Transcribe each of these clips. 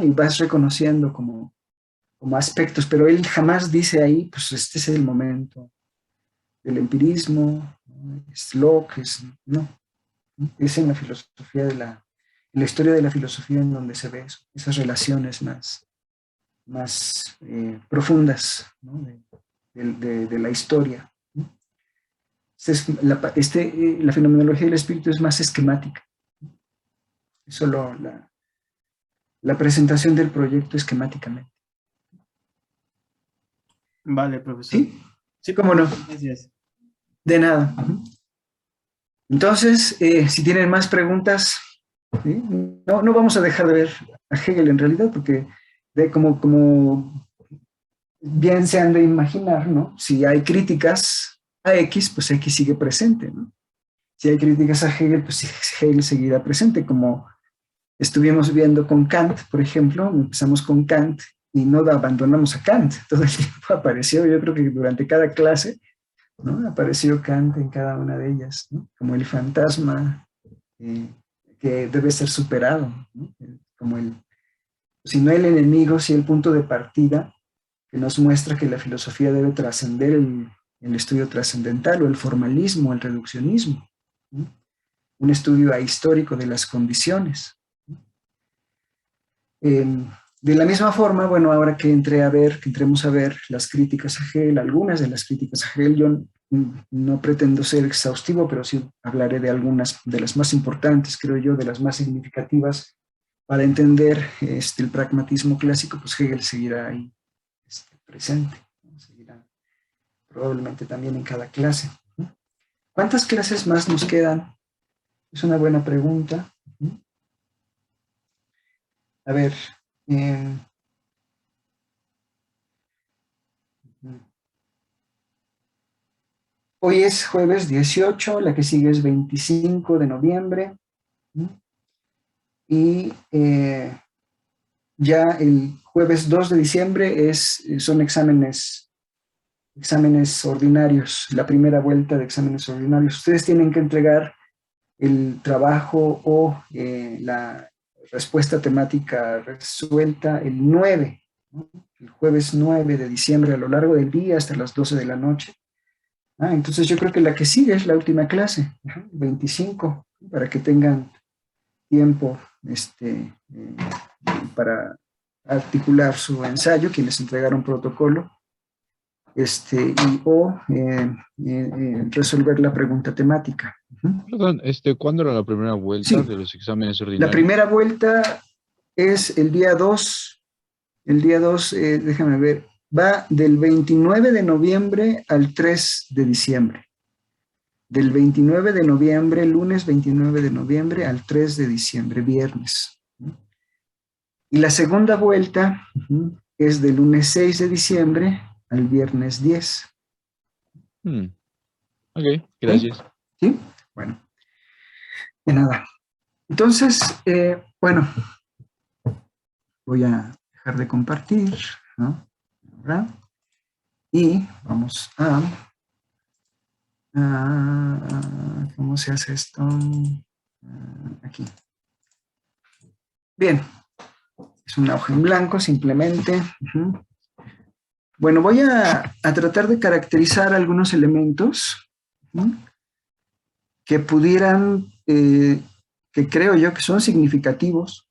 y vas reconociendo como aspectos, pero él jamás dice ahí, pues este es el momento del empirismo, ¿no? Es Locke, no, es en la filosofía en la historia de la filosofía en donde se ve eso, esas relaciones más profundas, ¿no? de la historia, ¿no? La fenomenología del espíritu es más esquemática, es solo la presentación del proyecto esquemáticamente. Vale, profesor. ¿Sí? Sí, ¿Cómo no? gracias. De nada. Entonces, si tienen más preguntas, ¿sí? No vamos a dejar de ver a Hegel en realidad, porque como bien se han de imaginar, ¿no? Si hay críticas a X, pues X sigue presente, ¿no? Si hay críticas a Hegel, pues Hegel seguirá presente, como estuvimos viendo con Kant, por ejemplo, empezamos con Kant y no abandonamos a Kant, todo el tiempo apareció, yo creo que durante cada clase, ¿no? Apareció Kant en cada una de ellas, ¿no? Como el fantasma que debe ser superado, ¿no? Como si no el enemigo, si el punto de partida que nos muestra que la filosofía debe trascender el estudio trascendental o el formalismo, el reduccionismo, ¿no? Un estudio ahistórico de las condiciones. De la misma forma, bueno, ahora que entremos a ver las críticas a Hegel, algunas de las críticas a Hegel, yo no pretendo ser exhaustivo, pero sí hablaré de algunas de las más importantes, creo yo, de las más significativas para entender el pragmatismo clásico, pues Hegel seguirá ahí presente, ¿no? Seguirá probablemente también en cada clase, ¿no? ¿Cuántas clases más nos quedan? Es una buena pregunta. A ver, eh, hoy es jueves 18, la que sigue es 25 de noviembre, ¿no? Y ya el jueves 2 de diciembre son exámenes ordinarios, la primera vuelta de exámenes ordinarios. Ustedes tienen que entregar el trabajo o la respuesta temática resuelta el 9, ¿no? El jueves 9 de diciembre a lo largo del día hasta las 12 de la noche. Entonces yo creo que la que sigue es la última clase, 25, para que tengan tiempo para articular su ensayo, quienes entregaron protocolo, resolver la pregunta temática. Perdón, ¿cuándo era la primera vuelta Sí, de los exámenes la ordinarios? primera vuelta es el día 2, déjame ver, va del 29 de noviembre al 3 de diciembre. Del 29 de noviembre, lunes 29 de noviembre al 3 de diciembre, viernes. Y la segunda vuelta es del lunes 6 de diciembre al viernes 10. Ok, gracias. ¿Sí? Bueno, de nada. Entonces, bueno, voy a dejar de compartir, ¿no? ¿Verdad? Y vamos ¿cómo se hace esto? Aquí. Bien, es una hoja en blanco simplemente. Bueno, voy a tratar de caracterizar algunos elementos que pudieran, que creo yo que son significativos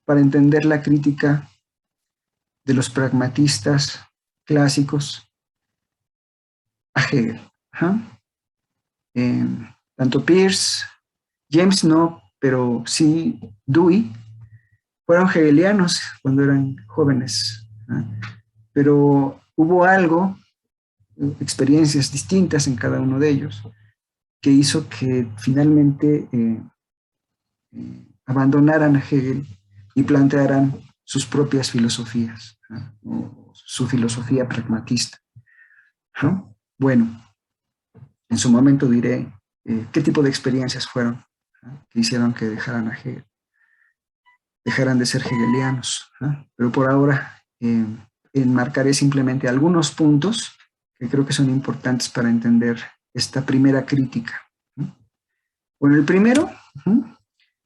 para entender la crítica de los pragmatistas clásicos a Hegel. Tanto Peirce, James no, pero sí Dewey, fueron hegelianos cuando eran jóvenes, pero hubo algo, experiencias distintas en cada uno de ellos, que hizo que finalmente abandonaran a Hegel y plantearan sus propias filosofías, o su filosofía pragmatista, ¿no? Bueno, en su momento diré qué tipo de experiencias fueron, ¿no?, que hicieron que dejaran a Hegel, dejaran de ser hegelianos, ¿no? Pero por ahora enmarcaré simplemente algunos puntos que creo que son importantes para entender esta primera crítica, ¿no? Bueno, el primero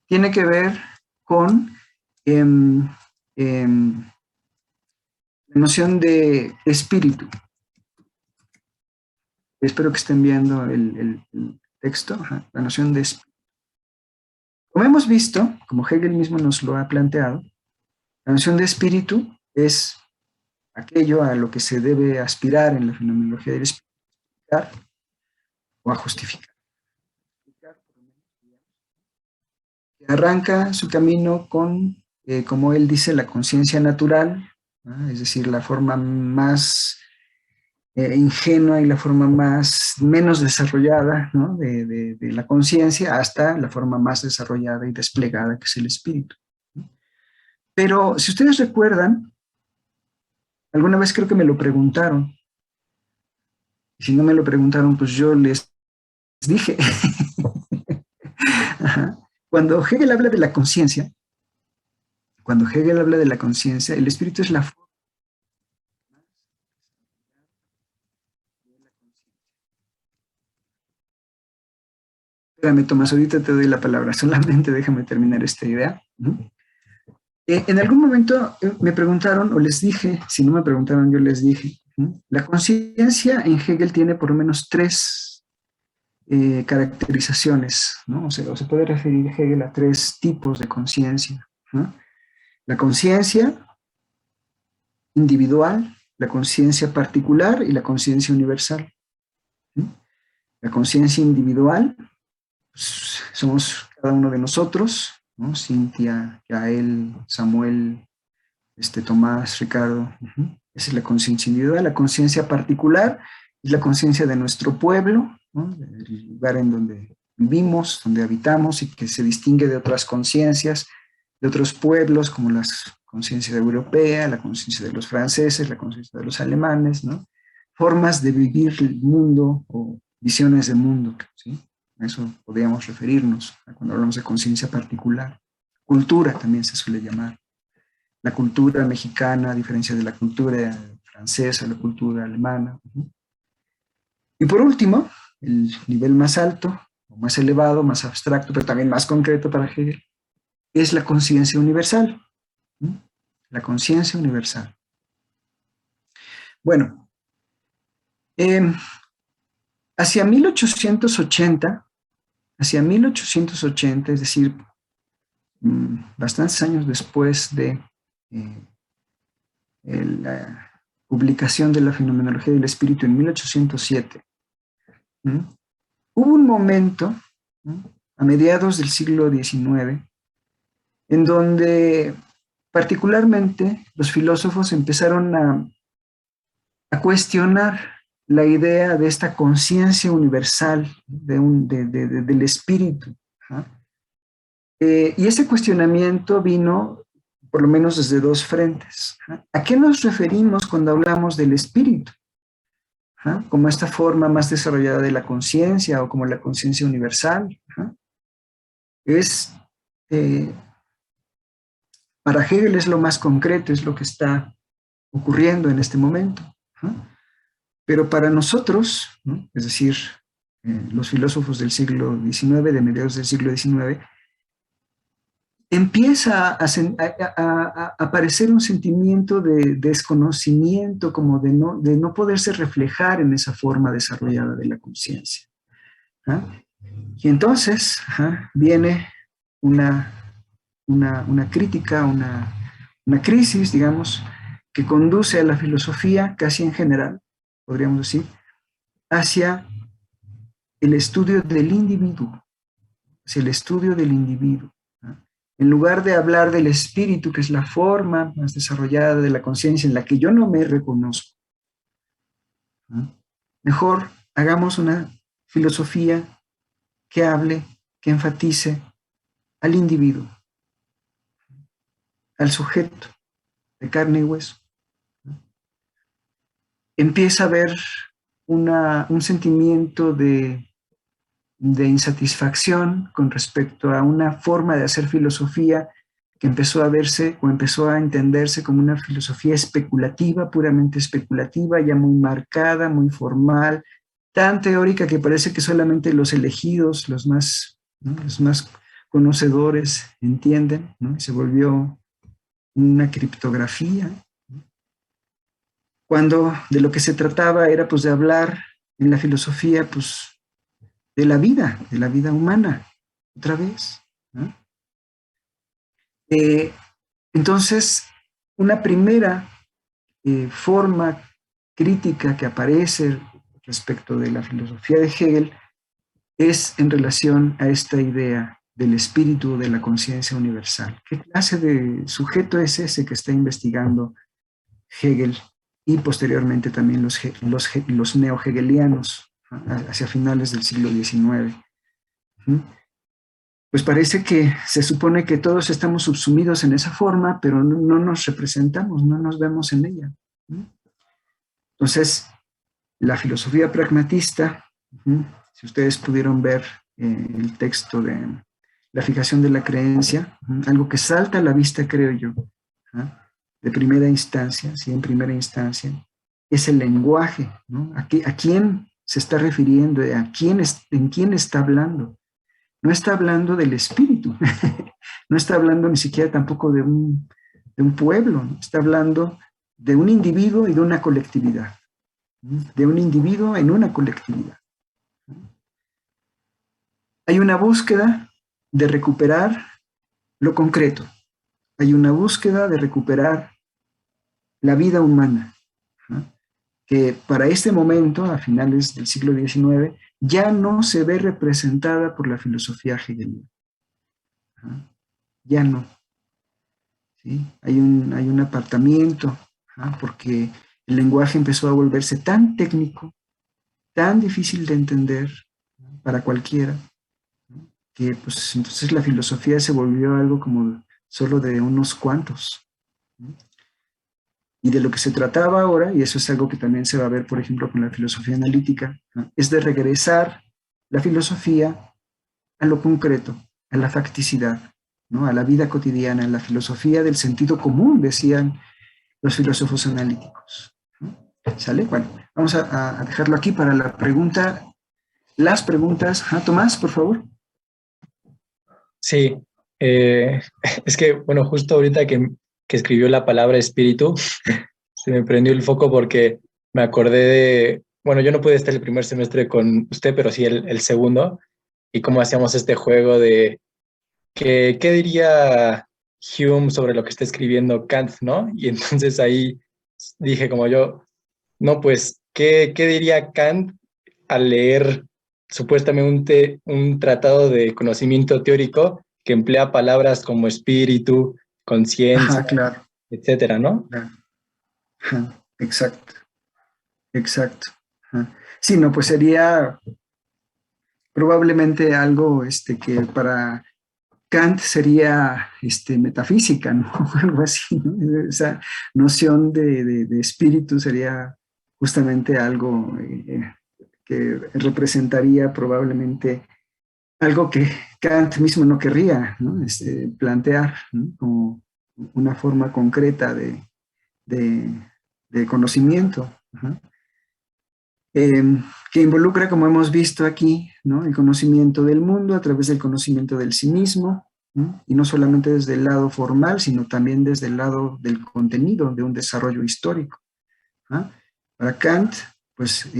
tiene que ver con la noción de espíritu. Espero que estén viendo el texto, la noción de espíritu. Como hemos visto, como Hegel mismo nos lo ha planteado, la noción de espíritu es aquello a lo que se debe aspirar en la fenomenología del espíritu, o a justificar. Arranca su camino con, como él dice, la conciencia natural, ¿no? Es decir, la forma más ingenua y la forma menos desarrollada, ¿no? de la conciencia, hasta la forma más desarrollada y desplegada, que es el espíritu, ¿no? Pero si ustedes recuerdan, alguna vez creo que me lo preguntaron, y si no me lo preguntaron, pues yo les dije. Cuando Hegel habla de la conciencia, el espíritu es la forma. Espérame, Tomás, ahorita te doy la palabra, solamente déjame terminar esta idea. En algún momento me preguntaron, o les dije, si no me preguntaron, yo les dije, la conciencia en Hegel tiene por lo menos tres caracterizaciones, ¿no? O sea, se puede referir Hegel a tres tipos de conciencia, ¿no? La conciencia individual, la conciencia particular y la conciencia universal. La conciencia individual, pues, somos cada uno de nosotros, ¿no? Cintia, Yael, Samuel, Tomás, Ricardo. Esa es la conciencia individual. La conciencia particular es la conciencia de nuestro pueblo, ¿no? El lugar en donde vivimos, donde habitamos, y que se distingue de otras conciencias, de otros pueblos, como la conciencia europea, la conciencia de los franceses, la conciencia de los alemanes, ¿no? Formas de vivir el mundo o visiones de mundo, ¿sí? A eso podríamos referirnos cuando hablamos de conciencia particular. Cultura también se suele llamar. La cultura mexicana, a diferencia de la cultura francesa, la cultura alemana. Y por último, el nivel más alto, o más elevado, más abstracto, pero también más concreto para Hegel, es la conciencia universal. La conciencia universal. Bueno, hacia 1880, es decir, bastantes años después de la publicación de la Fenomenología del Espíritu en 1807, hubo un momento, a mediados del siglo XIX, en donde particularmente los filósofos empezaron a cuestionar la idea de esta conciencia universal del espíritu. Y ese cuestionamiento vino por lo menos desde dos frentes. ¿A qué nos referimos cuando hablamos del espíritu? Como esta forma más desarrollada de la conciencia o como la conciencia universal. Para Hegel es lo más concreto, es lo que está ocurriendo en este momento. Pero para nosotros, ¿no? Es decir, los filósofos del siglo XIX, de mediados del siglo XIX, empieza a aparecer un sentimiento de desconocimiento, como de no poderse reflejar en esa forma desarrollada de la conciencia. Y entonces viene una crítica, una crisis, digamos, que conduce a la filosofía casi en general, podríamos decir, hacia el estudio del individuo, hacia el estudio del individuo. En lugar de hablar del espíritu, que es la forma más desarrollada de la conciencia en la que yo no me reconozco, mejor hagamos una filosofía que hable, que enfatice al individuo, al sujeto de carne y hueso. Empieza a haber un sentimiento de insatisfacción con respecto a una forma de hacer filosofía que empezó a verse o empezó a entenderse como una filosofía especulativa, puramente especulativa, ya muy marcada, muy formal, tan teórica que parece que solamente los elegidos, los más conocedores entienden, ¿no? Se volvió una criptografía, cuando de lo que se trataba era pues de hablar en la filosofía pues de la vida humana, otra vez, ¿no? Entonces, una primera forma crítica que aparece respecto de la filosofía de Hegel es en relación a esta idea del espíritu de la conciencia universal. ¿Qué clase de sujeto es ese que está investigando Hegel y posteriormente también los neo-hegelianos, ¿no?, hacia finales del siglo XIX? Pues parece que se supone que todos estamos subsumidos en esa forma, pero no nos representamos, no nos vemos en ella. Entonces, la filosofía pragmatista, si ustedes pudieron ver el texto de la fijación de la creencia, algo que salta a la vista, creo yo, de primera instancia, sí, en primera instancia, es el lenguaje, ¿no? ¿A quién se está refiriendo? ¿En quién está hablando? No está hablando del espíritu, no está hablando ni siquiera tampoco de un pueblo, ¿no? Está hablando de un individuo y de una colectividad, de un individuo en una colectividad. Hay una búsqueda de recuperar lo concreto, hay una búsqueda de recuperar la vida humana, ¿no?, que para este momento, a finales del siglo XIX, ya no se ve representada por la filosofía hegeliana. Ya no. ¿Sí? Hay un apartamiento, porque el lenguaje empezó a volverse tan técnico, tan difícil de entender para cualquiera, que pues entonces la filosofía se volvió algo como solo de unos cuantos. Y de lo que se trataba ahora, y eso es algo que también se va a ver, por ejemplo, con la filosofía analítica, ¿no?, es de regresar la filosofía a lo concreto, a la facticidad, ¿no?, a la vida cotidiana, a la filosofía del sentido común, decían los filósofos analíticos, ¿no? ¿Sale? Bueno, vamos a dejarlo aquí para las preguntas. Tomás, por favor. Sí, es que, bueno, justo ahorita que escribió la palabra espíritu, se me prendió el foco porque me acordé de, bueno, yo no pude estar el primer semestre con usted, pero sí el segundo, y cómo hacíamos este juego de qué diría Hume sobre lo que está escribiendo Kant, ¿no? Y entonces ahí dije como yo, no, pues, ¿qué diría Kant al leer supuestamente un tratado de conocimiento teórico que emplea palabras como espíritu, conciencia, Claro. etcétera, ¿no? Claro. Exacto. Sí, no, pues sería probablemente algo que para Kant sería metafísica, ¿no? Algo así, ¿no? Esa noción de espíritu sería justamente algo que representaría probablemente algo que Kant mismo no querría, ¿no?, plantear, ¿no?, como una forma concreta de conocimiento. Que involucra, como hemos visto aquí, ¿no?, el conocimiento del mundo a través del conocimiento del sí mismo, ¿no?, y no solamente desde el lado formal, sino también desde el lado del contenido de un desarrollo histórico. Para Kant, pues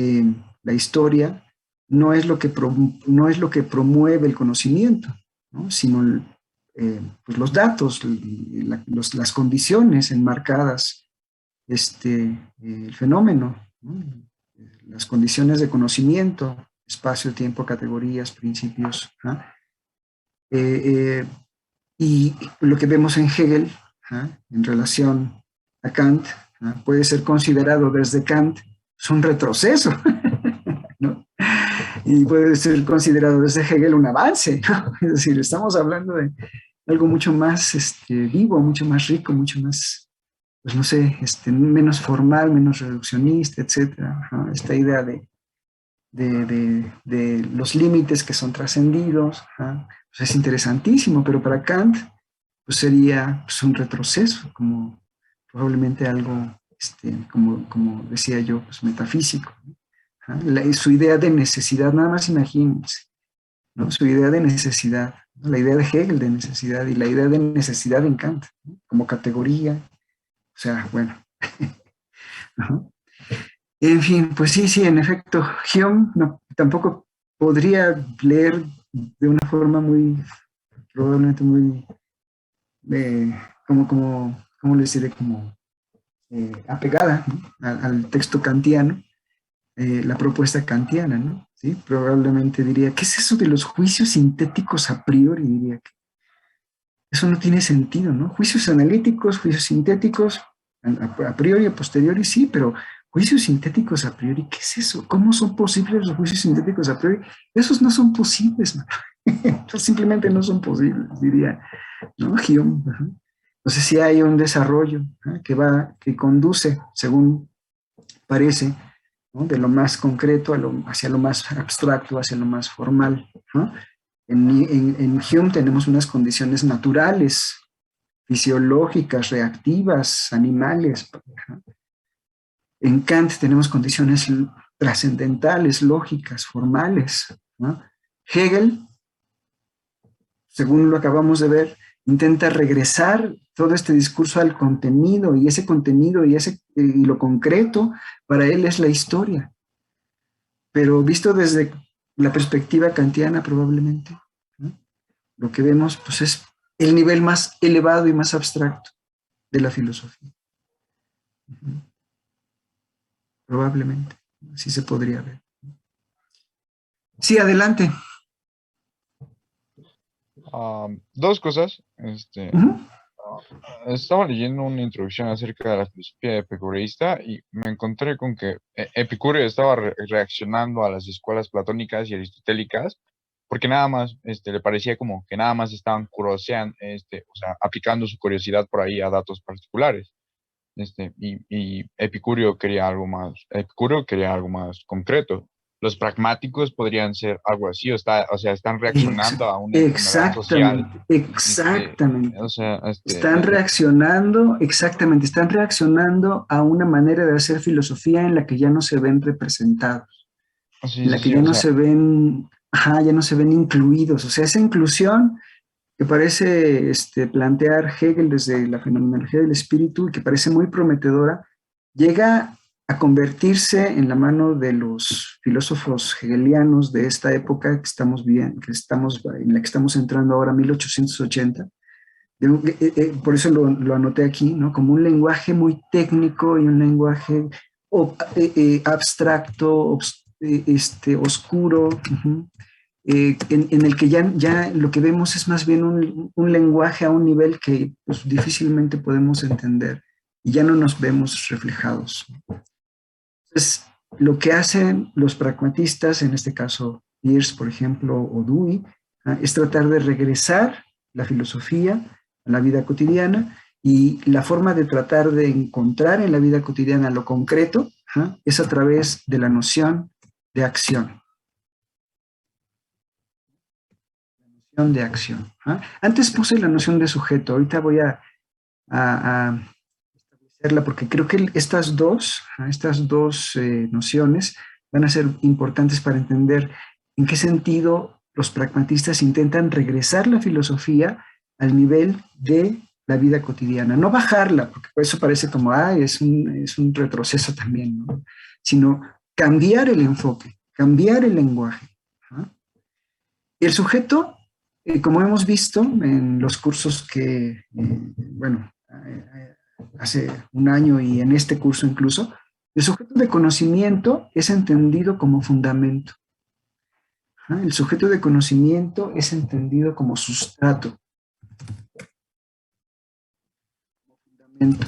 la historia no es lo que promueve el conocimiento, ¿no?, sino pues los datos, las condiciones enmarcadas, el fenómeno, ¿no?, las condiciones de conocimiento, espacio, tiempo, categorías, principios. Y lo que vemos en Hegel, en relación a Kant, puede ser considerado desde Kant un retroceso, ¿no?, y puede ser considerado desde Hegel un avance, ¿no? Es decir, estamos hablando de algo mucho más vivo, mucho más rico, mucho más, pues no sé, menos formal, menos reduccionista, etcétera. Esta idea de los límites que son trascendidos, pues es interesantísimo, pero para Kant pues sería pues un retroceso, como probablemente algo, como decía yo, pues metafísico. Su idea de necesidad, nada más imagínense, ¿no?, su idea de necesidad, La idea de Hegel de necesidad y la idea de necesidad en Kant, ¿no? Como categoría. O sea, bueno. ¿No? En fin, pues sí, en efecto, Hume no, tampoco podría leer de una forma muy, probablemente muy, ¿cómo les diré? Como apegada, ¿no? al texto kantiano, la propuesta kantiana, ¿no? ¿Sí? Probablemente diría, ¿qué es eso de los juicios sintéticos a priori? Diría que eso no tiene sentido, ¿no? Juicios analíticos, juicios sintéticos, a priori, a posteriori, sí, pero juicios sintéticos a priori, ¿qué es eso? ¿Cómo son posibles los juicios sintéticos a priori? Esos no son posibles, ¿no? Esos simplemente no son posibles, diría, ¿no? Hume. Entonces sí hay un desarrollo, ¿no? que conduce, según parece, ¿no? De lo más concreto hacia lo más abstracto, hacia lo más formal, ¿no? En Hume tenemos unas condiciones naturales, fisiológicas, reactivas, animales. ¿No? En Kant tenemos condiciones trascendentales, lógicas, formales. ¿No? Hegel, según lo acabamos de ver, intenta regresar todo este discurso al contenido, y ese contenido y lo concreto para él es la historia. Pero visto desde la perspectiva kantiana probablemente, ¿no? Lo que vemos pues, es el nivel más elevado y más abstracto de la filosofía. Probablemente, así se podría ver. Sí, adelante. Dos cosas. Estaba leyendo una introducción acerca de la filosofía epicurista y me encontré con que Epicurio estaba reaccionando a las escuelas platónicas y aristotélicas porque nada más le parecía como que nada más estaban curioseando, o sea, aplicando su curiosidad por ahí a datos particulares. Y Epicurio quería algo más concreto. Los pragmáticos podrían ser algo así, o sea, están reaccionando a una enfermedad social. Exactamente, exactamente. O sea, Están reaccionando a una manera de hacer filosofía en la que ya no se ven representados, sí, en la sí, que sí, ya o no sea, se ven, ya no se ven incluidos. O sea, esa inclusión que parece plantear Hegel desde la fenomenología del espíritu y que parece muy prometedora, llega a convertirse en la mano de los filósofos hegelianos de esta época que estamos viendo, en la que estamos entrando ahora, 1880. Por eso lo anoté aquí, ¿no? Como un lenguaje muy técnico y un lenguaje abstracto, oscuro, en el que ya lo que vemos es más bien un lenguaje a un nivel que pues, difícilmente podemos entender y ya no nos vemos reflejados. Entonces, lo que hacen los pragmatistas, en este caso Peirce, por ejemplo, o Dewey, es tratar de regresar la filosofía a la vida cotidiana, y la forma de tratar de encontrar en la vida cotidiana lo concreto es a través de la noción de acción. De acción. Antes puse la noción de sujeto, ahorita voy a establecerla porque creo que estas dos nociones van a ser importantes para entender en qué sentido los pragmatistas intentan regresar la filosofía al nivel de la vida cotidiana, no bajarla, porque eso parece como, es un retroceso también, ¿no? Sino cambiar el enfoque, cambiar el lenguaje. El sujeto, como hemos visto en los cursos que, hace un año y en este curso incluso, el sujeto de conocimiento es entendido como fundamento. El sujeto de conocimiento es entendido como sustrato, como fundamento,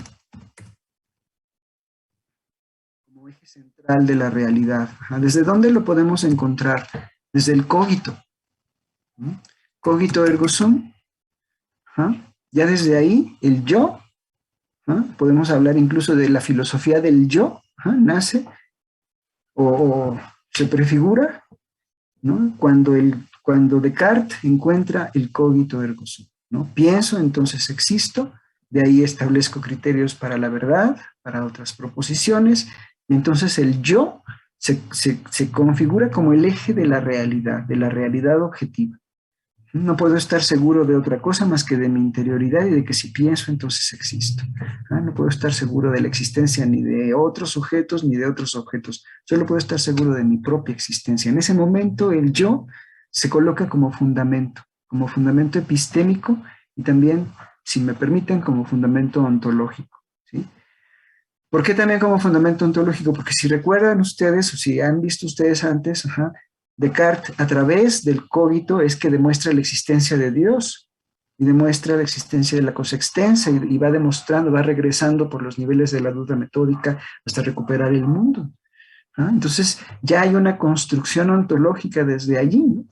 como eje central de la realidad. ¿Desde dónde lo podemos encontrar? Desde el cogito. Cogito ergo sum. Ya desde ahí, el yo, podemos hablar incluso de la filosofía del yo, nace o se prefigura, ¿no? Cuando Descartes encuentra el cogito ergo sum, ¿no? Pienso, entonces existo, de ahí establezco criterios para la verdad, para otras proposiciones, y entonces el yo se configura como el eje de la realidad objetiva. No puedo estar seguro de otra cosa más que de mi interioridad y de que si pienso, entonces existo. No puedo estar seguro de la existencia ni de otros sujetos ni de otros objetos. Solo puedo estar seguro de mi propia existencia. En ese momento, el yo se coloca como fundamento epistémico y también, si me permiten, como fundamento ontológico. ¿Sí? ¿Por qué también como fundamento ontológico? Porque si recuerdan ustedes, o si han visto ustedes antes, Descartes, a través del cogito, es que demuestra la existencia de Dios y demuestra la existencia de la cosa extensa y va demostrando, va regresando por los niveles de la duda metódica hasta recuperar el mundo. Entonces, ya hay una construcción ontológica desde allí, ¿no?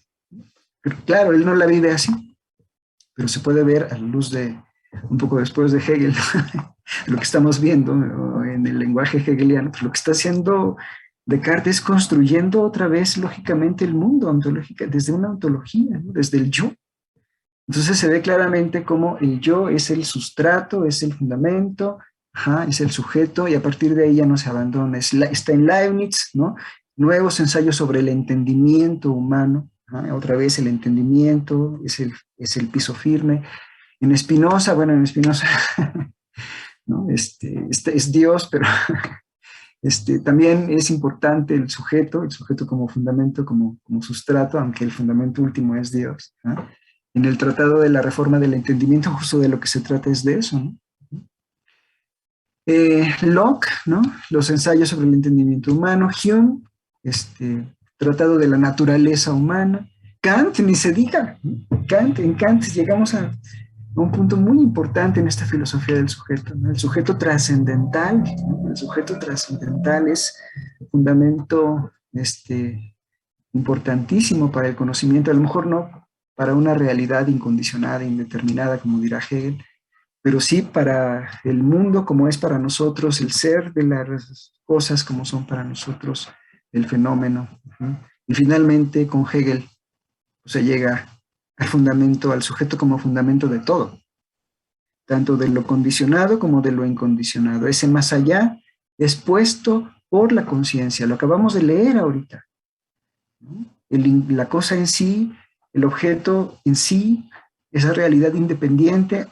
Pero claro, él no la vive así, pero se puede ver a la luz de, un poco después de Hegel, lo que estamos viendo en el lenguaje hegeliano, pues lo que está haciendo Descartes es construyendo otra vez lógicamente el mundo ontológico, desde una ontología, ¿no? Desde el yo. Entonces se ve claramente cómo el yo es el sustrato, es el fundamento, es el sujeto, y a partir de ahí ya no se abandona. Está en Leibniz, ¿no? Nuevos ensayos sobre el entendimiento humano, otra vez el entendimiento es el piso firme. En Spinoza, bueno, en Spinoza, ¿no? Es Dios, pero también es importante el sujeto como fundamento, como sustrato, aunque el fundamento último es Dios. En el Tratado de la Reforma del Entendimiento, justo de lo que se trata es de eso, ¿no? Locke, ¿no? Los ensayos sobre el entendimiento humano. Hume, Tratado de la naturaleza humana. Kant, ni se diga, ¿no? En Kant llegamos a un punto muy importante en esta filosofía del sujeto, ¿no? El sujeto trascendental, ¿no? El sujeto trascendental es fundamento importantísimo para el conocimiento, a lo mejor no para una realidad incondicionada, indeterminada, como dirá Hegel, pero sí para el mundo como es para nosotros, el ser de las cosas como son para nosotros, el fenómeno. Y finalmente con Hegel se llega al fundamento, al sujeto como fundamento de todo, tanto de lo condicionado como de lo incondicionado. Ese más allá es puesto por la conciencia, lo acabamos de leer ahorita. La cosa en sí, el objeto en sí, esa realidad independiente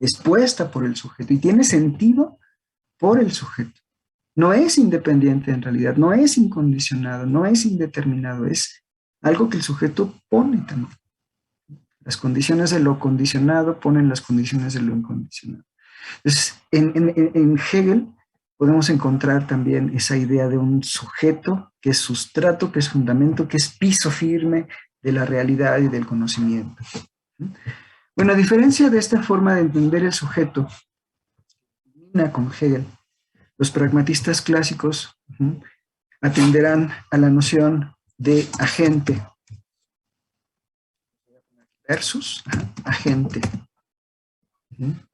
es puesta por el sujeto y tiene sentido por el sujeto. No es independiente en realidad, no es incondicionado, no es indeterminado, es algo que el sujeto pone también. Las condiciones de lo condicionado ponen las condiciones de lo incondicionado. Entonces, en Hegel podemos encontrar también esa idea de un sujeto que es sustrato, que es fundamento, que es piso firme de la realidad y del conocimiento. Bueno, a diferencia de esta forma de entender el sujeto, con Hegel, los pragmatistas clásicos atenderán a la noción de agente versus agente.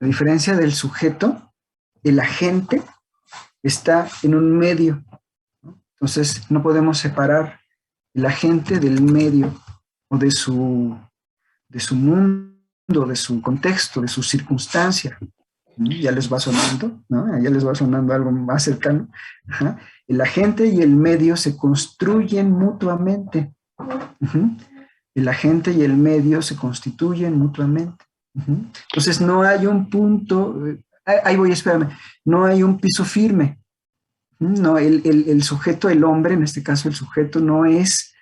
A diferencia del sujeto, el agente está en un medio. Entonces, no podemos separar el agente del medio o de su mundo, de su contexto, de su circunstancia. Ya les va sonando, ¿no? Ya les va sonando algo más cercano. El agente y el medio se construyen mutuamente. El agente y el medio se constituyen mutuamente. Entonces no hay un punto, ahí voy, espérame, no hay un piso firme. No, el sujeto, el hombre, en este caso el sujeto, no es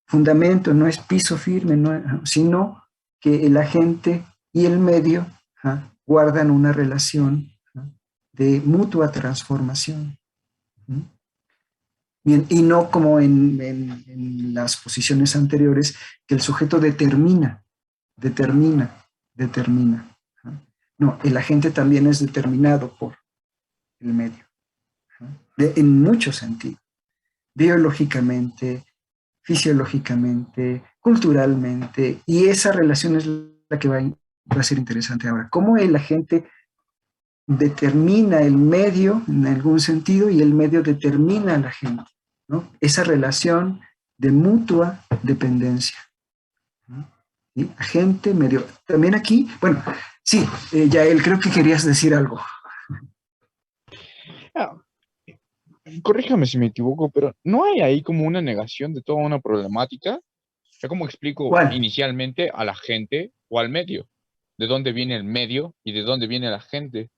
fundamento, no es piso firme, sino que el agente y el medio guardan una relación de mutua transformación. Bien, y no como en las posiciones anteriores, que el sujeto determina. No, el agente también es determinado por el medio, en muchos sentidos, biológicamente, fisiológicamente, culturalmente, y esa relación es la que va a ser interesante ahora. ¿Cómo el agente determina el medio en algún sentido y el medio determina a la gente, ¿no? Esa relación de mutua dependencia, ¿no? ¿Sí? Agente, medio. También aquí, bueno, sí, Yael, creo que querías decir algo. Corríjame si me equivoco, pero ¿no hay ahí como una negación de toda una problemática? Yo cómo explico ¿Cuál? inicialmente a la gente o al medio, de dónde viene el medio y de dónde viene la gente.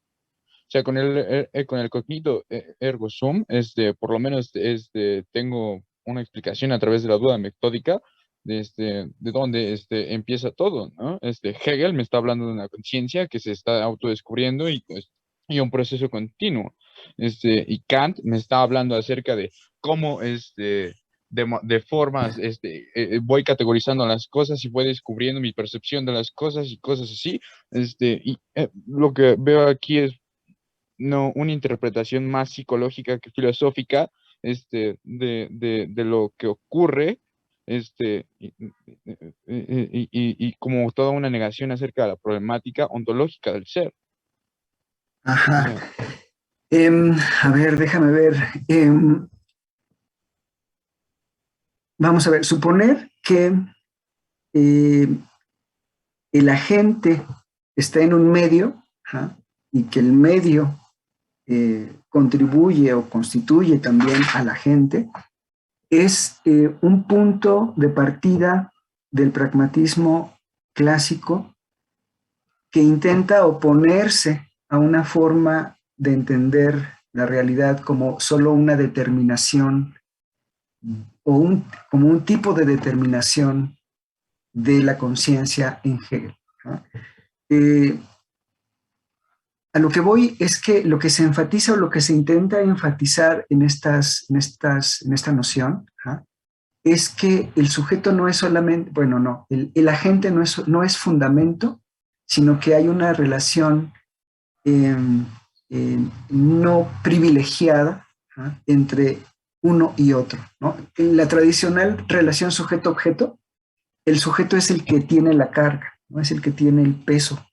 O sea, con el cognito ergo sum, por lo menos tengo una explicación a través de la duda metódica de dónde empieza todo, ¿no? Hegel me está hablando de una conciencia que se está autodescubriendo y un proceso continuo. Y Kant me está hablando acerca de cómo de formas voy categorizando las cosas y voy descubriendo mi percepción de las cosas y cosas así. Lo que veo aquí es no una interpretación más psicológica que filosófica de lo que ocurre y como toda una negación acerca de la problemática ontológica del ser. O Ajá. sea, A ver, déjame ver. Vamos a ver, suponer que el agente está en un medio, ajá, y que el medio contribuye o constituye también a la gente, es un punto de partida del pragmatismo clásico que intenta oponerse a una forma de entender la realidad como solo una determinación o como un tipo de determinación de la conciencia en Hegel, ¿no? A lo que voy es que lo que se enfatiza o lo que se intenta enfatizar en esta noción, ¿ja?, es que el sujeto no es solamente, bueno, no, el agente no es fundamento, sino que hay una relación eh, no privilegiada, ¿ja?, entre uno y otro, ¿no? En la tradicional relación sujeto-objeto, el sujeto es el que tiene la carga, ¿no? Es el que tiene el peso,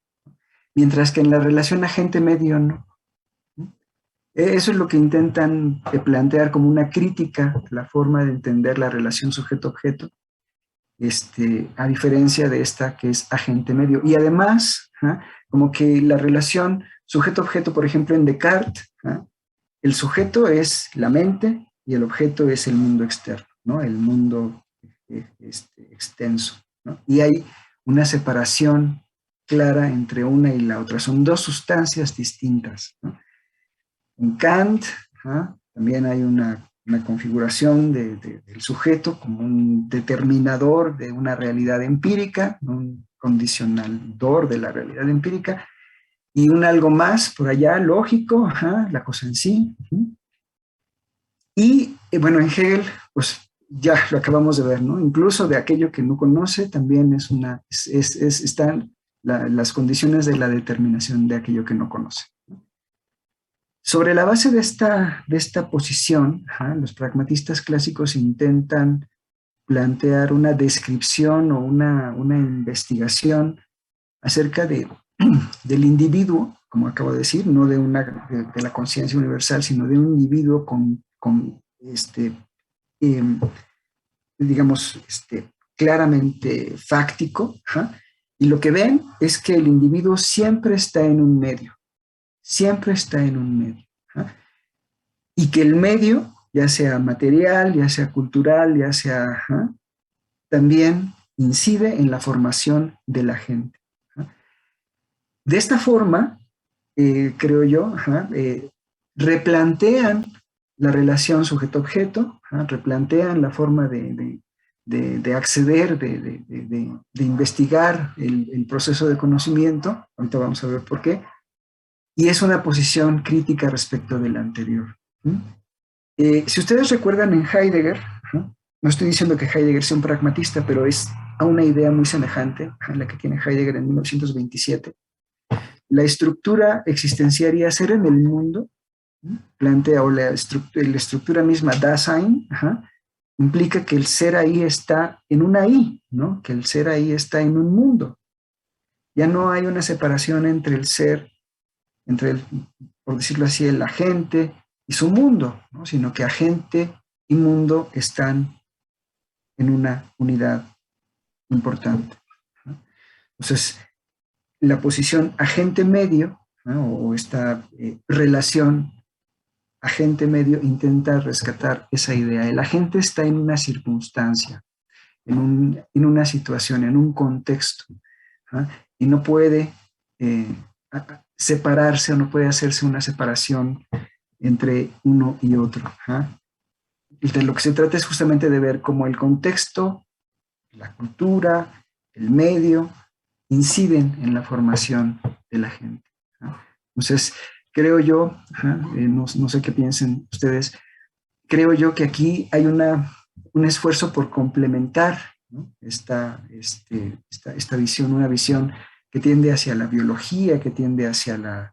mientras que en la relación agente-medio no. Eso es lo que intentan plantear como una crítica a la forma de entender la relación sujeto-objeto, a diferencia de esta que es agente-medio. Y además, ¿ja?, como que la relación sujeto-objeto, por ejemplo, en Descartes, ¿ja?, el sujeto es la mente y el objeto es el mundo externo, ¿no?, el mundo extenso, ¿no? Y hay una separación clara entre una y la otra. Son dos sustancias distintas, ¿no? En Kant, ¿ah?, también hay una configuración del sujeto como un determinador de una realidad empírica, un condicionador de la realidad empírica, y un algo más por allá, lógico, ajá, la cosa en sí. Y bueno, en Hegel, pues ya lo acabamos de ver, ¿no? Incluso de aquello que no conoce, también están las condiciones de la determinación de aquello que no conoce. Sobre la base de esta posición, ajá, los pragmatistas clásicos intentan plantear una descripción o una investigación acerca del individuo, como acabo de decir, no de la conciencia universal, sino de un individuo con digamos, claramente fáctico, ajá, y lo que ven es que el individuo siempre está en un medio, siempre está en un medio, ajá, y que el medio, ya sea material, ya sea cultural, ya sea, ajá, también incide en la formación de la gente. Ajá. De esta forma, creo yo, ajá, replantean la relación sujeto-objeto, replantean la forma de acceder, de investigar el proceso de conocimiento. Ahorita vamos a ver por qué. Y es una posición crítica respecto de la anterior. Si ustedes recuerdan en Heidegger, no estoy diciendo que Heidegger sea un pragmatista, pero es a una idea muy semejante a la que tiene Heidegger en 1927. La estructura existenciaria ser en el mundo plantea, o la estructura misma Dasein, ajá, implica que el ser ahí está en un ahí, ¿no? Que el ser ahí está en un mundo. Ya no hay una separación entre el ser, por decirlo así, el agente y su mundo, ¿no?, sino que agente y mundo están en una unidad importante, ¿no? Entonces, la posición agente medio, ¿no?, o esta relación agente medio intenta rescatar esa idea. El agente está en una circunstancia, en una situación, en un contexto, ¿ah? Y no puede separarse o no puede hacerse una separación entre uno y otro. ¿Ah? Y de lo que se trata es justamente de ver cómo el contexto, la cultura, el medio, inciden en la formación de la gente. ¿Ah? Entonces, creo yo, no sé qué piensen ustedes, creo yo que aquí hay un esfuerzo por complementar, ¿no? Esta visión, una visión que tiende hacia la biología, que tiende hacia las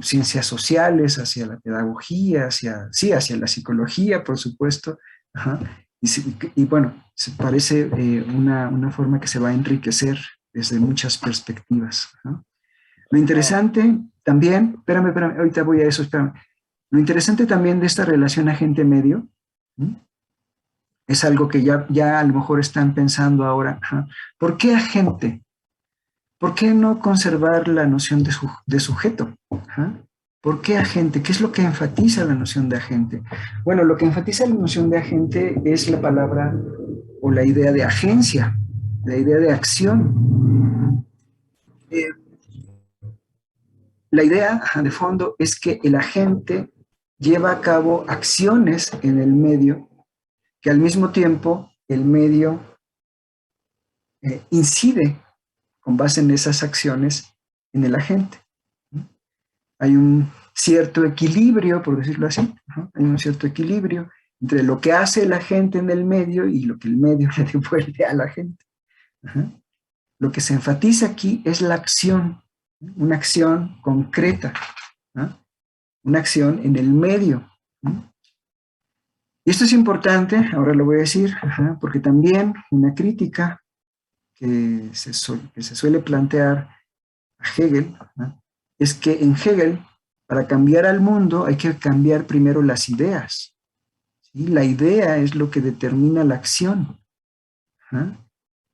ciencias sociales, hacia la pedagogía, hacia la psicología, por supuesto. Ajá. Y bueno, se parece una forma que se va a enriquecer desde muchas perspectivas. ¿No? Lo interesante también, espérame, ahorita voy a eso, espérame. Lo interesante también de esta relación agente-medio, ¿sí? Es algo que ya a lo mejor están pensando ahora. Ajá. ¿Por qué agente? ¿Por qué no conservar la noción de sujeto? Ajá. ¿Por qué agente? ¿Qué es lo que enfatiza la noción de agente? Bueno, lo que enfatiza la noción de agente es la palabra o la idea de agencia, la idea de acción. Eh, la idea de fondo es que el agente lleva a cabo acciones en el medio que al mismo tiempo el medio incide con base en esas acciones en el agente. Hay un cierto equilibrio, por decirlo así, ¿no? Hay un cierto equilibrio entre lo que hace el agente en el medio y lo que el medio le devuelve a la gente. Ajá. Lo que se enfatiza aquí es la acción, una acción concreta, ¿no? Una acción en el medio. ¿No? Y esto es importante, ahora lo voy a decir, porque también una crítica que se suele plantear a Hegel, ¿no? Es que en Hegel, para cambiar al mundo, hay que cambiar primero las ideas. ¿Sí? La idea es lo que determina la acción. ¿Ah?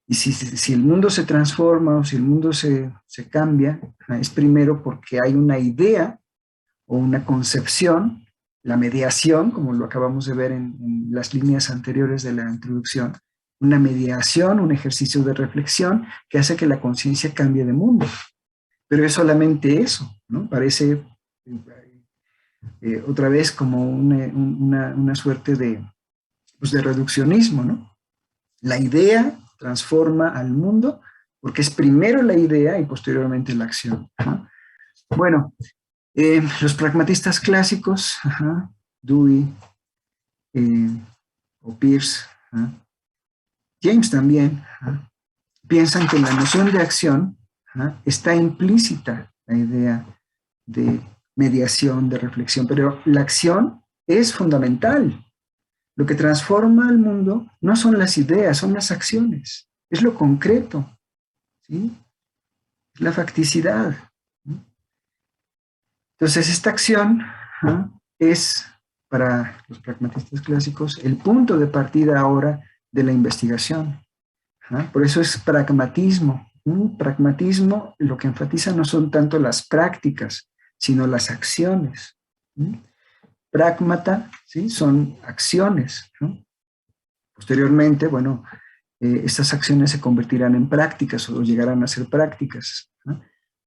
Y si el mundo se transforma o si el mundo se cambia, es primero porque hay una idea o una concepción, la mediación, como lo acabamos de ver en las líneas anteriores de la introducción, una mediación, un ejercicio de reflexión que hace que la conciencia cambie de mundo. Pero es solamente eso, ¿no? Parece otra vez como una suerte pues de reduccionismo, ¿no? La idea transforma al mundo porque es primero la idea y posteriormente la acción. ¿No? Bueno, los pragmatistas clásicos, Dewey o Peirce, James también, piensan que en la noción de acción está implícita la idea de mediación, de reflexión, pero la acción es fundamental. Lo que transforma al mundo no son las ideas, son las acciones, es lo concreto, ¿sí? Es la facticidad. ¿Sí? Entonces, esta acción es, para los pragmatistas clásicos, el punto de partida ahora de la investigación. Por eso es pragmatismo. Un pragmatismo lo que enfatiza no son tanto las prácticas, sino las acciones. Pragmata, ¿sí? Son acciones. ¿No? Posteriormente, bueno, estas acciones se convertirán en prácticas o llegarán a ser prácticas. ¿No?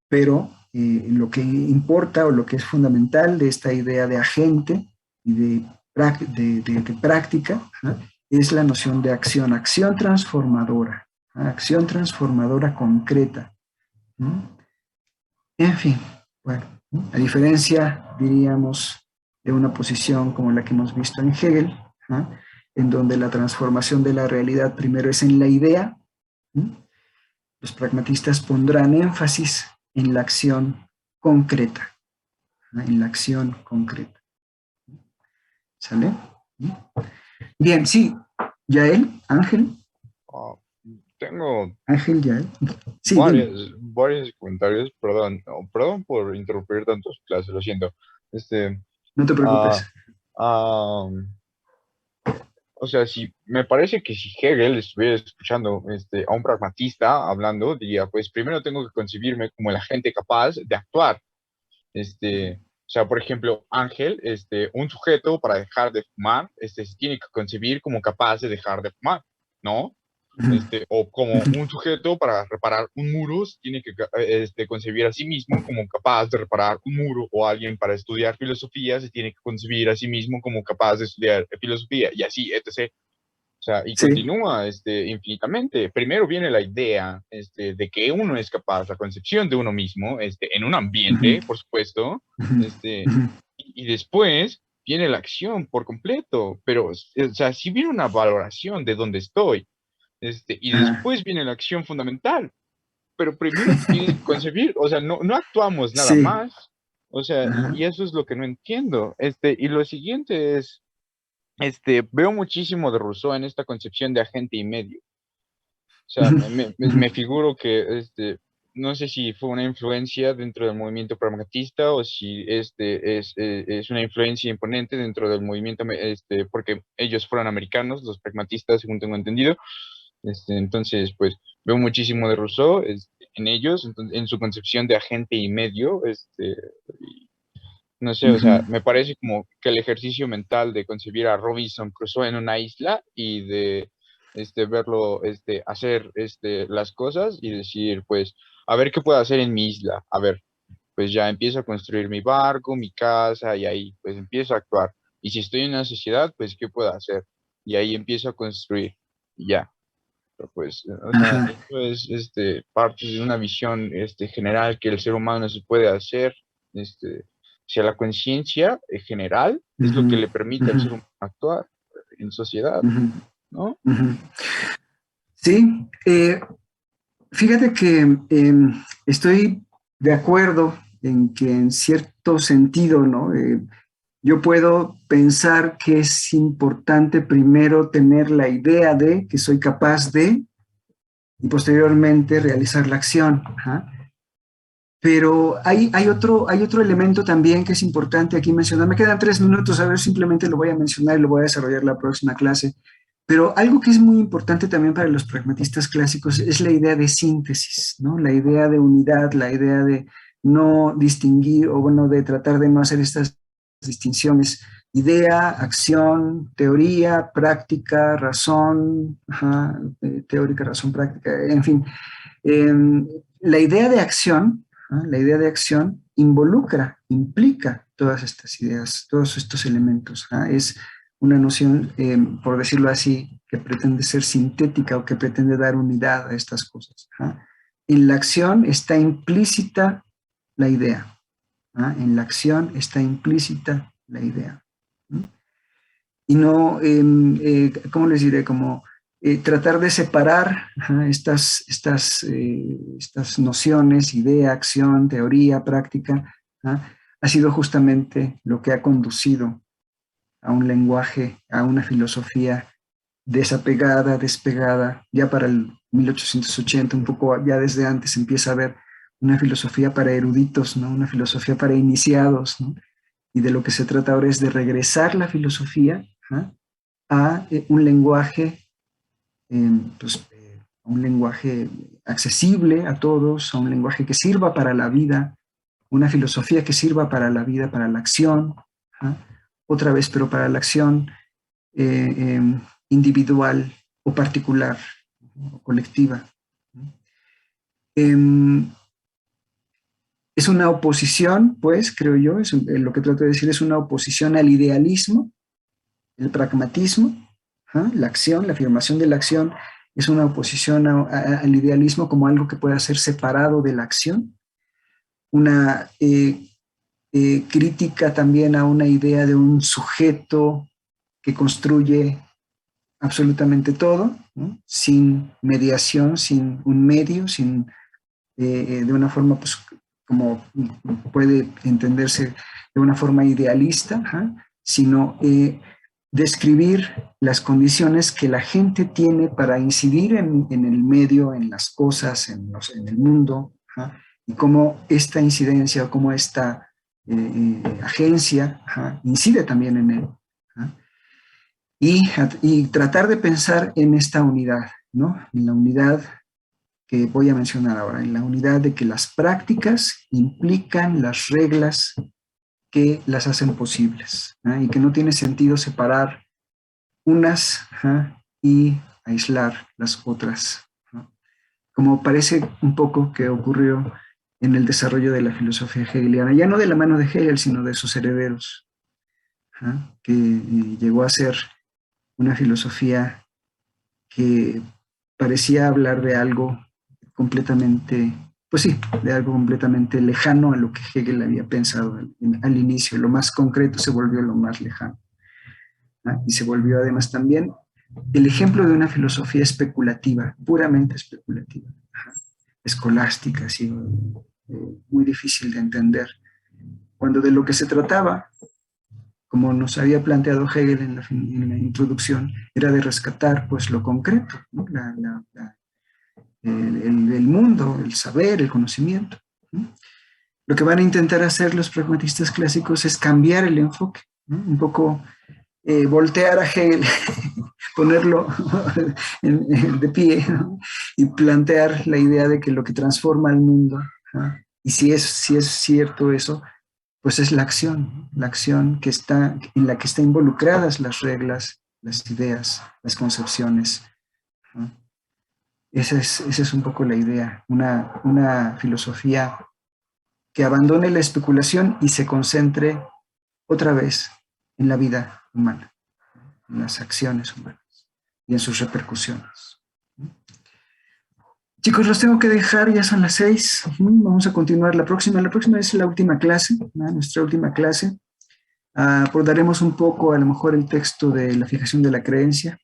Pero lo que importa o lo que es fundamental de esta idea de agente y de práctica es la noción de acción, acción transformadora concreta. En fin, bueno, a diferencia, diríamos, de una posición como la que hemos visto en Hegel, en donde la transformación de la realidad primero es en la idea, los pragmatistas pondrán énfasis en la acción concreta, en la acción concreta. ¿Sale? Bien, sí. Yael, Ángel. Tengo Ángel, Yael. Sí, varios comentarios, perdón por interrumpir tantos clases, lo siento. No te preocupes. O sea, si me parece que si Hegel estuviera escuchando a un pragmatista hablando, diría, pues primero tengo que concebirme como el agente capaz de actuar. O sea, por ejemplo, Ángel, un sujeto para dejar de fumar, se tiene que concebir como capaz de dejar de fumar, ¿no? O como un sujeto para reparar un muro se tiene que concebir a sí mismo como capaz de reparar un muro, o alguien para estudiar filosofía se tiene que concebir a sí mismo como capaz de estudiar filosofía, y así, etc. O sea, y Sí. continúa infinitamente. Primero viene la idea de que uno es capaz, la concepción de uno mismo, en un Ujú, ambiente, por supuesto, ujú, este, ujú. y después viene la acción por completo, pero, o sea, si viene una valoración de dónde estoy, y Ajá. después viene la acción fundamental, pero primero tienes que concebir, o sea, no actuamos nada Sí. más, o sea, y Ajá. eso es lo que no entiendo. Y lo siguiente es, veo muchísimo de Rousseau en esta concepción de agente y medio. O sea, Ujú, ujú. me figuro que, no sé si fue una influencia dentro del movimiento pragmatista, o si es una influencia imponente dentro del movimiento, porque ellos fueron americanos, los pragmatistas, según tengo entendido. Entonces, pues veo muchísimo de Rousseau en ellos, en su concepción de agente y medio. Y no sé, o sea, Ujú. me parece como que el ejercicio mental de concebir a Robinson Crusoe en una isla y de verlo hacer las cosas y decir, pues, a ver qué puedo hacer en mi isla. A ver, pues ya empiezo a construir mi barco, mi casa, y ahí pues empiezo a actuar. Y si estoy en una sociedad, pues, ¿qué puedo hacer? Y ahí empiezo a construir. Y ya. Pero, pues, o sea, Ajá. esto es parte de una visión general que el ser humano se puede hacer. O sea, la conciencia general es lo que Ujú, le permite al ujú, ser humano actuar en sociedad, ujú, ¿no? ujú. Sí, fíjate que estoy de acuerdo en que en cierto sentido, ¿no? Yo puedo pensar que es importante primero tener la idea de que soy capaz de y posteriormente realizar la acción. Ajá. Pero hay otro elemento también que es importante aquí mencionar. Me quedan 3 minutos, a ver, simplemente lo voy a mencionar y lo voy a desarrollar la próxima clase. Pero algo que es muy importante también para los pragmatistas clásicos es la idea de síntesis, ¿no? La idea de unidad, la idea de no distinguir, o bueno, de tratar de no hacer estas distinciones. Idea, acción, teoría, práctica, razón, ajá, teórica, razón, práctica, en fin. Eh, la idea de acción, ¿no? La idea de acción involucra, implica todas estas ideas, todos estos elementos. ¿No? Es una noción, por decirlo así, que pretende ser sintética o que pretende dar unidad a estas cosas. ¿No? En la acción está implícita la idea. ¿No? En la acción está implícita la idea. ¿No? Y no, ¿cómo les diré? Como tratar de separar estas nociones, idea, acción, teoría, práctica, ¿ah? Ha sido justamente lo que ha conducido a un lenguaje, a una filosofía desapegada, despegada. Ya para el 1880, un poco ya desde antes empieza a haber una filosofía para eruditos, ¿no? Una filosofía para iniciados, ¿no? Y de lo que se trata ahora es de regresar la filosofía, ¿ah? A un lenguaje accesible a todos, a un lenguaje que sirva para la vida, una filosofía que sirva para la vida, para la acción, ¿ah? Otra vez, pero para la acción eh, eh, individual o particular o colectiva. Eh, es una oposición, pues, creo yo, lo que trato de decir es una oposición al idealismo, el pragmatismo, ¿ah? La acción, la afirmación de la acción es una oposición al idealismo como algo que pueda ser separado de la acción, una crítica también a una idea de un sujeto que construye absolutamente todo, ¿no? Sin mediación, sin un medio, de una forma pues, como puede entenderse de una forma idealista, ¿ja? Sino describir las condiciones que la gente tiene para incidir en el medio, en las cosas, en el mundo, ¿ja? Y cómo esta incidencia o cómo esta agencia, ¿ja? Incide también en él. ¿Ja? Y tratar de pensar en esta unidad, ¿no? En la unidad que voy a mencionar ahora, en la unidad de que las prácticas implican las reglas que las hacen posibles, ¿eh? Y que no tiene sentido separar unas y aislar las otras, ¿no? Como parece un poco que ocurrió en el desarrollo de la filosofía hegeliana, ya no de la mano de Hegel, sino de sus herederos, que llegó a ser una filosofía que parecía hablar de algo completamente, pues sí, de algo completamente lejano a lo que Hegel había pensado al inicio. Lo más concreto se volvió lo más lejano. Y se volvió además también el ejemplo de una filosofía especulativa, puramente especulativa, escolástica, así, muy difícil de entender, cuando de lo que se trataba, como nos había planteado Hegel en la introducción, era de rescatar pues lo concreto, ¿no? El mundo, el saber, el conocimiento, ¿no? Lo que van a intentar hacer los pragmatistas clásicos es cambiar el enfoque, ¿no? Un poco voltear a Hegel, ponerlo de pie, ¿no? Y plantear la idea de que lo que transforma al mundo, ¿no? Y si es cierto eso, pues es la acción que está, en la que están involucradas las reglas, las ideas, las concepciones, ¿no? Esa es un poco la idea, una filosofía que abandone la especulación y se concentre otra vez en la vida humana, en las acciones humanas y en sus repercusiones. Chicos, los tengo que dejar, ya son las 6. Vamos a continuar la próxima. La próxima es la última clase, ¿no? Nuestra última clase. Abordaremos un poco, a lo mejor, el texto de la fijación de la creencia.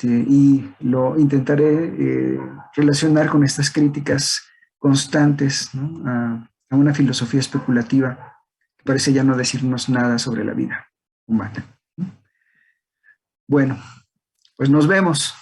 Y lo intentaré relacionar con estas críticas constantes, ¿no? A una filosofía especulativa que parece ya no decirnos nada sobre la vida humana. Bueno, pues nos vemos.